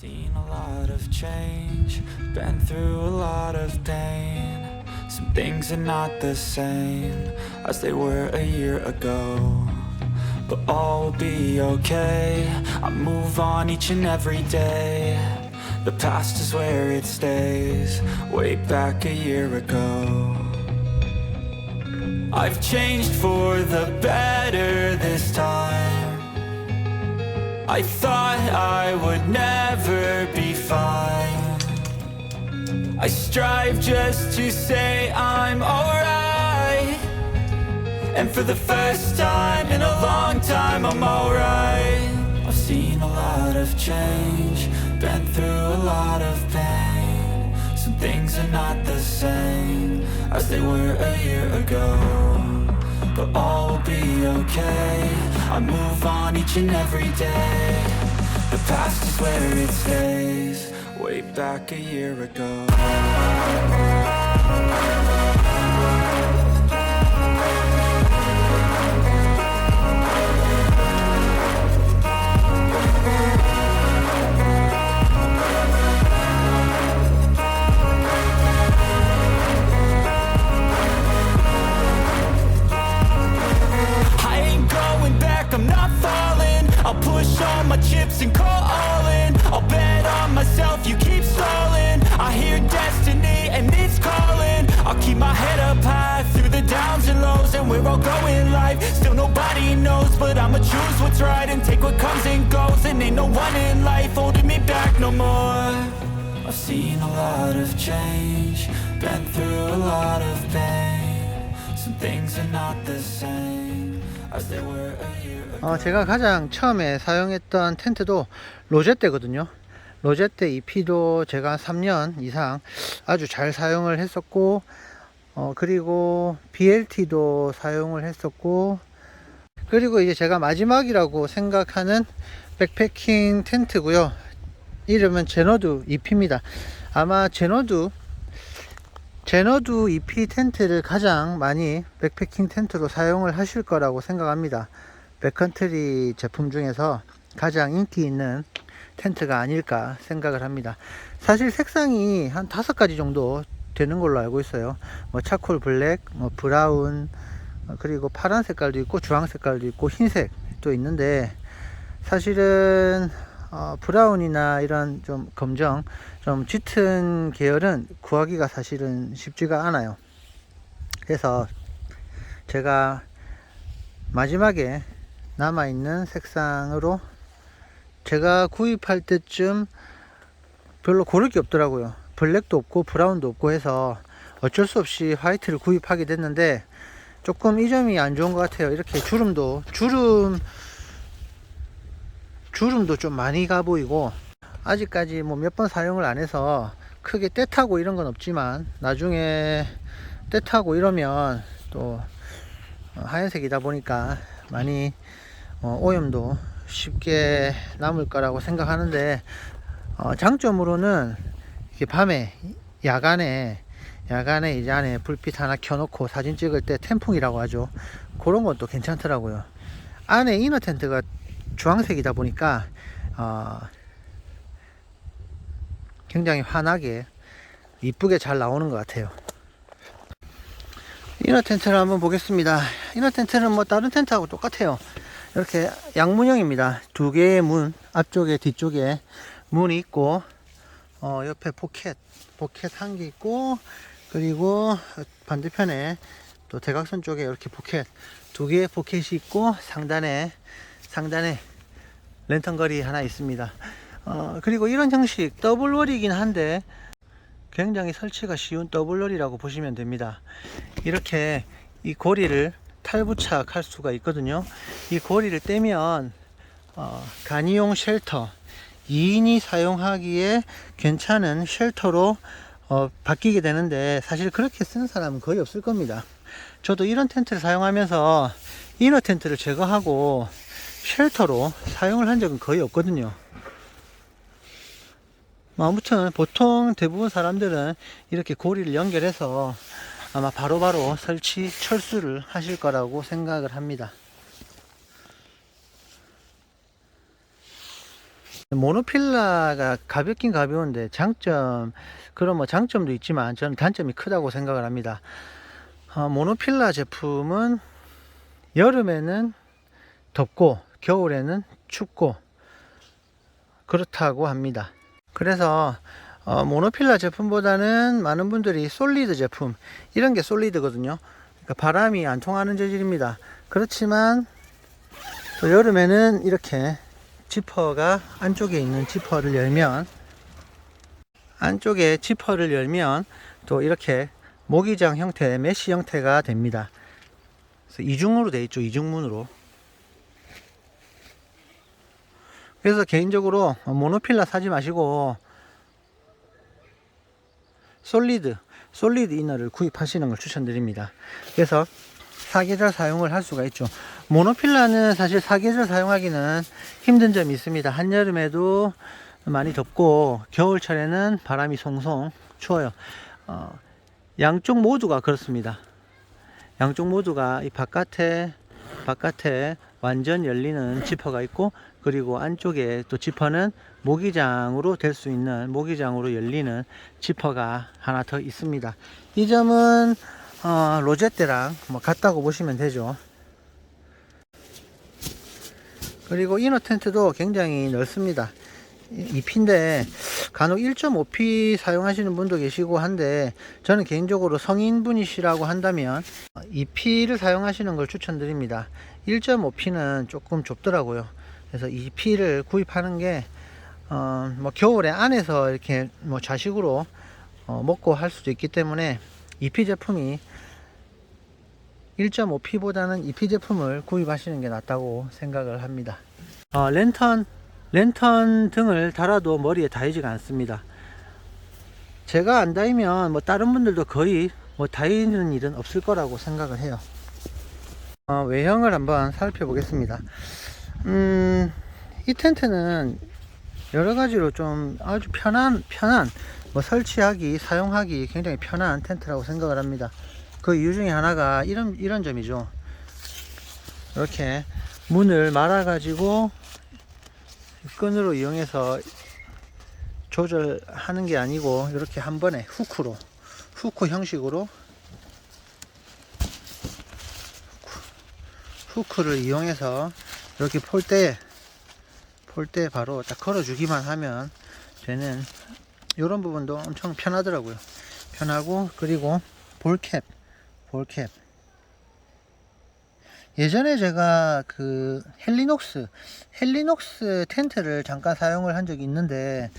Seen a lot of change, been through a lot of pain. Some things are not the same as they were a year ago. But all will be okay, I move on each and every day. The past is where it stays, way back a year ago. I've changed for the better this time. I thought I would never be fine. I strive just to say I'm alright. And for the first time in a long time I'm alright. I've seen a lot of change, been through a lot of pain. Some things are not the same as they were a year ago. But all will be okay, I move on each and every day. The past is where it stays, way back a year ago. I'll push all my chips and call all in. I'll bet on myself, you keep stalling. I hear destiny and it's calling. I'll keep my head up high through the downs and lows. And we're all going life, still nobody knows. But I'ma choose what's right and take what comes and goes. And ain't no one in life holding me back no more. I've seen a lot of change, been through a lot of pain. Some things are not the same as they were a year ago. 제가 가장 처음에 사용했던 텐트도 로제떼거든요. 로제떼 EP도 제가 3년 이상 아주 잘 사용을 했었고, 그리고 BLT도 사용을 했었고, 그리고 이제 제가 마지막이라고 생각하는 백패킹 텐트고요. 이름은 제너두 EP입니다. 아마 제너두 EP 텐트를 가장 많이 백패킹 텐트로 사용을 하실 거라고 생각합니다. 백컨트리 제품 중에서 가장 인기 있는 텐트가 아닐까 생각을 합니다. 사실 색상이 한 5가지 정도 되는 걸로 알고 있어요. 뭐 차콜 블랙, 뭐 브라운, 그리고 파란 색깔도 있고 주황 색깔도 있고 흰색도 있는데, 사실은 브라운이나 이런 좀 검정, 좀 짙은 계열은 구하기가 사실은 쉽지가 않아요. 그래서 제가 마지막에 남아있는 색상으로 제가 구입할 때쯤 별로 고를 게 없더라고요. 블랙도 없고 브라운도 없고 해서 어쩔 수 없이 화이트를 구입하게 됐는데, 조금 이 점이 안 좋은 것 같아요. 이렇게 주름도 좀 많이 가 보이고, 아직까지 뭐 몇 번 사용을 안 해서 크게 때 타고 이런 건 없지만, 나중에 때 타고 이러면 또 하얀색이다 보니까 많이 오염도 쉽게 남을 거라고 생각하는데, 장점으로는 이게 밤에 야간에 이제 안에 불빛 하나 켜놓고 사진 찍을 때 텐풍이라고 하죠. 그런 것도 괜찮더라고요. 안에 이너 텐트가 주황색이다 보니까 굉장히 환하게 이쁘게 잘 나오는 것 같아요. 이너 텐트를 한번 보겠습니다. 이너 텐트는 뭐 다른 텐트하고 똑같아요. 이렇게 양문형입니다. 두 개의 문, 앞쪽에 뒤쪽에 문이 있고, 옆에 포켓 한 개 있고, 그리고 반대편에 또 대각선 쪽에 이렇게 포켓 두 개의 포켓이 있고, 상단에 랜턴걸이 하나 있습니다. 그리고 이런 형식 더블월이긴 한데 굉장히 설치가 쉬운 더블월이라고 보시면 됩니다. 이렇게 이 고리를 탈부착할 수가 있거든요. 이 고리를 떼면 간이용 쉘터, 2인이 사용하기에 괜찮은 쉘터로 바뀌게 되는데, 사실 그렇게 쓰는 사람은 거의 없을 겁니다. 저도 이런 텐트를 사용하면서 이너 텐트를 제거하고 쉘터로 사용을 한 적은 거의 없거든요. 아무튼 보통 대부분 사람들은 이렇게 고리를 연결해서 아마 바로바로 설치 철수를 하실 거라고 생각을 합니다. 모노필라가 가볍긴 가벼운데 그런 뭐 장점도 있지만 저는 단점이 크다고 생각을 합니다. 모노필라 제품은 여름에는 덥고 겨울에는 춥고 그렇다고 합니다. 그래서 모노필라 제품보다는 많은 분들이 솔리드 제품, 이런 게 솔리드거든요. 그러니까 바람이 안 통하는 재질입니다. 그렇지만 또 여름에는 이렇게 지퍼가 안쪽에 있는 지퍼를 열면 또 이렇게 모기장 형태, 메쉬 형태가 됩니다. 그래서 이중으로 되어 있죠. 이중문으로. 그래서 개인적으로 모노필라 사지 마시고 솔리드 이너를 구입하시는 걸 추천드립니다. 그래서 사계절 사용을 할 수가 있죠. 모노필라는 사실 사계절 사용하기는 힘든 점이 있습니다. 한여름에도 많이 덥고 겨울철에는 바람이 송송 추워요. 양쪽 모두가 그렇습니다. 양쪽 모두가 이 바깥에 완전 열리는 지퍼가 있고, 그리고 안쪽에 또 지퍼는 모기장으로 될 수 있는, 모기장으로 열리는 지퍼가 하나 더 있습니다. 이 점은 로제떼랑 뭐 같다고 보시면 되죠. 그리고 이너 텐트도 굉장히 넓습니다. 2P인데 간혹 1.5P 사용하시는 분도 계시고 한데, 저는 개인적으로 성인분이시라고 한다면 2P를 사용하시는 걸 추천드립니다. 1.5P는 조금 좁더라고요. 그래서 2P를 구입하는 게 뭐 겨울에 안에서 이렇게 뭐 좌식으로 먹고 할 수도 있기 때문에 2P 제품이 1.5P보다는 2P 제품을 구입하시는 게 낫다고 생각을 합니다. 랜턴 등을 달아도 머리에 닿이지가 않습니다. 제가 안 닿으면 뭐 다른 분들도 거의 뭐 닿이는 일은 없을 거라고 생각을 해요. 외형을 한번 살펴보겠습니다. 이 텐트는 여러 가지로 좀 아주 편한 뭐 설치하기, 사용하기 굉장히 편한 텐트라고 생각을 합니다. 그 이유 중에 하나가 이런 점이죠. 이렇게 문을 말아 가지고 끈으로 이용해서 조절하는 게 아니고, 이렇게 한 번에 후크 형식으로 후크를 이용해서 이렇게 폴대에 바로 딱 걸어주기만 하면 되는, 이런 부분도 엄청 편하더라고요. 편하고, 그리고 볼캡. 예전에 제가 그 헬리녹스 텐트를 잠깐 사용을 한 적이 있는데,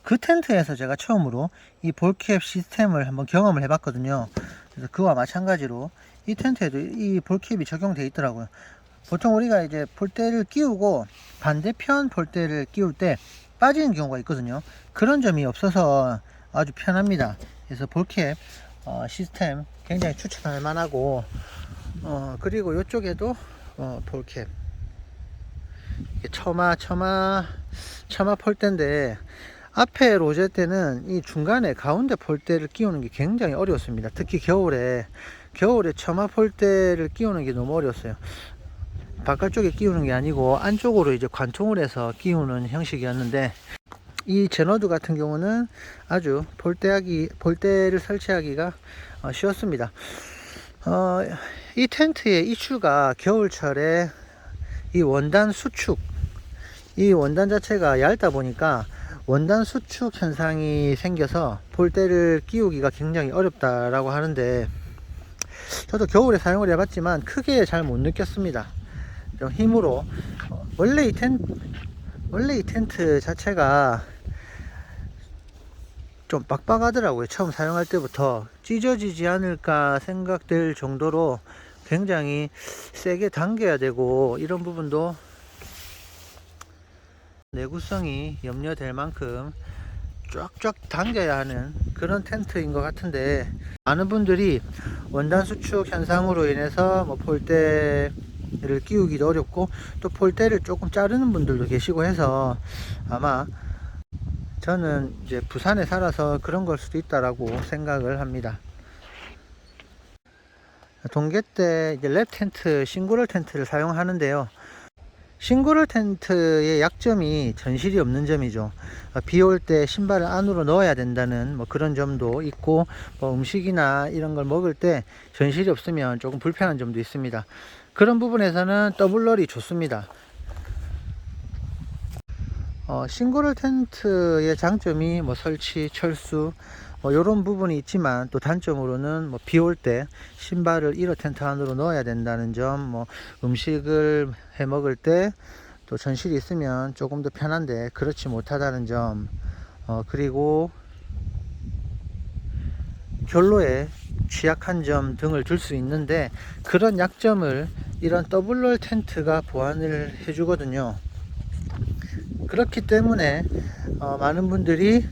그 텐트에서 제가 처음으로 이 볼캡 시스템을 한번 경험을 해봤거든요. 그래서 그와 마찬가지로 이 텐트에도 이 볼캡이 적용되어 있더라고요. 보통 우리가 이제 폴대를 끼우고 반대편 폴대를 끼울 때 빠지는 경우가 있거든요. 그런 점이 없어서 아주 편합니다. 그래서 볼캡 시스템 굉장히 추천할 만하고, 그리고 이쪽에도 볼캡, 처마 폴대인데, 앞에 로제떼는 이 중간에 가운데 폴대를 끼우는 게 굉장히 어려웠습니다. 특히 겨울에 처마 폴대를 끼우는 게 너무 어려웠어요. 바깥쪽에 끼우는 게 아니고 안쪽으로 이제 관통을 해서 끼우는 형식이었는데, 이 제너드 같은 경우는 아주 볼대를 설치하기가 쉬웠습니다. 이 텐트의 이슈가 겨울철에 이 원단 자체가 얇다 보니까 원단 수축 현상이 생겨서 볼대를 끼우기가 굉장히 어렵다라고 하는데, 저도 겨울에 사용을 해봤지만 크게 잘 못 느꼈습니다. 좀 힘으로, 원래 이 텐트 자체가 좀 빡빡하더라고요. 처음 사용할 때부터 찢어지지 않을까 생각될 정도로 굉장히 세게 당겨야 되고, 이런 부분도 내구성이 염려될 만큼 쫙쫙 당겨야 하는 그런 텐트인 것 같은데, 많은 분들이 원단 수축 현상으로 인해서 뭐 폴대를 끼우기도 어렵고, 또 폴대를 조금 자르는 분들도 계시고 해서, 아마 저는 이제 부산에 살아서 그런 걸 수도 있다라고 생각을 합니다. 동계 때 이제 랩 텐트, 싱그럴 텐트를 사용하는데요. 싱그럴 텐트의 약점이 전실이 없는 점이죠. 비 올 때 신발을 안으로 넣어야 된다는 뭐 그런 점도 있고, 뭐 음식이나 이런 걸 먹을 때 전실이 없으면 조금 불편한 점도 있습니다. 그런 부분에서는 더블롤이 좋습니다. 싱그럴 텐트의 장점이 뭐 설치, 철수 뭐 이런 부분이 있지만, 또 단점으로는 뭐 비 올 때 신발을 1호 텐트 안으로 넣어야 된다는 점, 뭐 음식을 해 먹을 때 또 전실이 있으면 조금 더 편한데 그렇지 못하다는 점, 그리고 결로에 취약한 점 등을 들 수 있는데, 그런 약점을 이런 더블롤 텐트가 보완을 해 주거든요. 그렇기 때문에 많은 분들이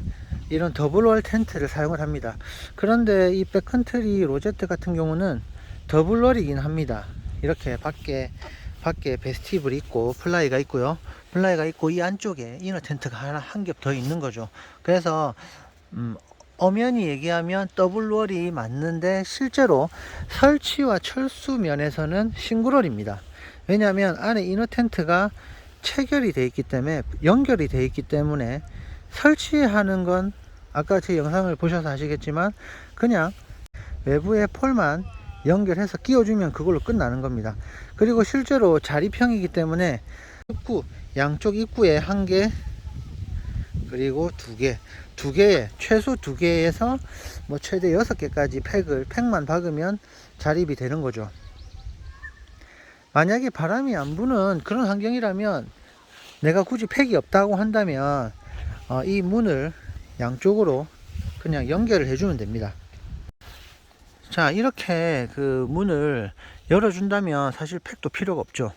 이런 더블롤 텐트를 사용을 합니다. 그런데 이 백컨트리 로제트 같은 경우는 더블롤이긴 합니다. 이렇게 밖에 베스티블이 있고 플라이가 있고요. 플라이가 있고 이 안쪽에 이너 텐트가 하나 한 겹 더 있는 거죠. 그래서 엄연히 얘기하면 더블롤이 맞는데, 실제로 설치와 철수 면에서는 싱글롤입니다. 왜냐하면 안에 이너 텐트가 체결이 되어 있기 때문에, 연결이 되어 있기 때문에 설치하는 건 아까 제 영상을 보셔서 아시겠지만 그냥 외부에 폴만 연결해서 끼워주면 그걸로 끝나는 겁니다. 그리고 실제로 자립형이기 때문에 입구, 양쪽 입구에 한 개, 그리고 두 개에 최소 2개에서 뭐 최대 6개까지 팩만 박으면 자립이 되는 거죠. 만약에 바람이 안 부는 그런 환경이라면, 내가 굳이 팩이 없다고 한다면 이 문을 양쪽으로 그냥 연결을 해주면 됩니다. 자, 이렇게 그 문을 열어준다면 사실 팩도 필요가 없죠.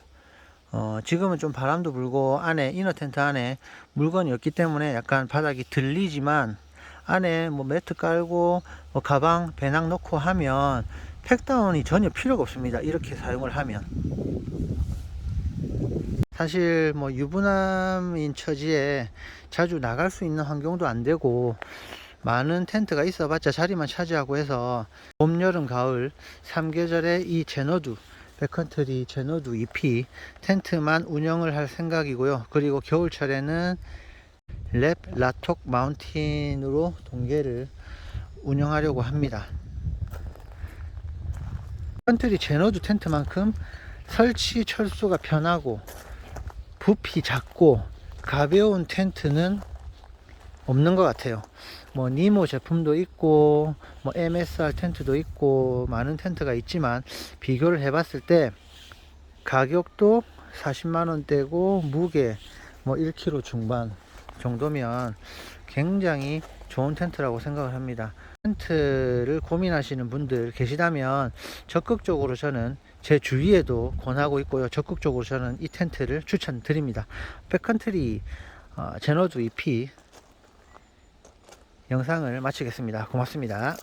지금은 좀 바람도 불고 안에 이너 텐트 안에 물건이 없기 때문에 약간 바닥이 들리지만, 안에 뭐 매트 깔고 뭐 가방 배낭 넣고 하면 팩다운이 전혀 필요가 없습니다. 이렇게 사용을 하면. 사실 뭐 유부남인 처지에 자주 나갈 수 있는 환경도 안 되고, 많은 텐트가 있어봤자 자리만 차지하고 해서 봄, 여름, 가을 3계절에 이 제너두 백컨트리 제너두 EP 텐트만 운영을 할 생각이고요. 그리고 겨울철에는 랩 라톡 마운틴으로 동계를 운영하려고 합니다. 백컨트리 제너두 텐트만큼 설치 철수가 편하고 부피 작고 가벼운 텐트는 없는 것 같아요. 뭐 니모 제품도 있고 뭐 MSR 텐트도 있고 많은 텐트가 있지만, 비교를 해봤을 때 가격도 40만원대고 무게 뭐 1kg 중반 정도면 굉장히 좋은 텐트라고 생각을 합니다. 텐트를 고민하시는 분들 계시다면 적극적으로 저는 제 주위에도 권하고 있고요. 적극적으로 저는 이 텐트를 추천드립니다. 백컨트리 제너두 EP 영상을 마치겠습니다. 고맙습니다.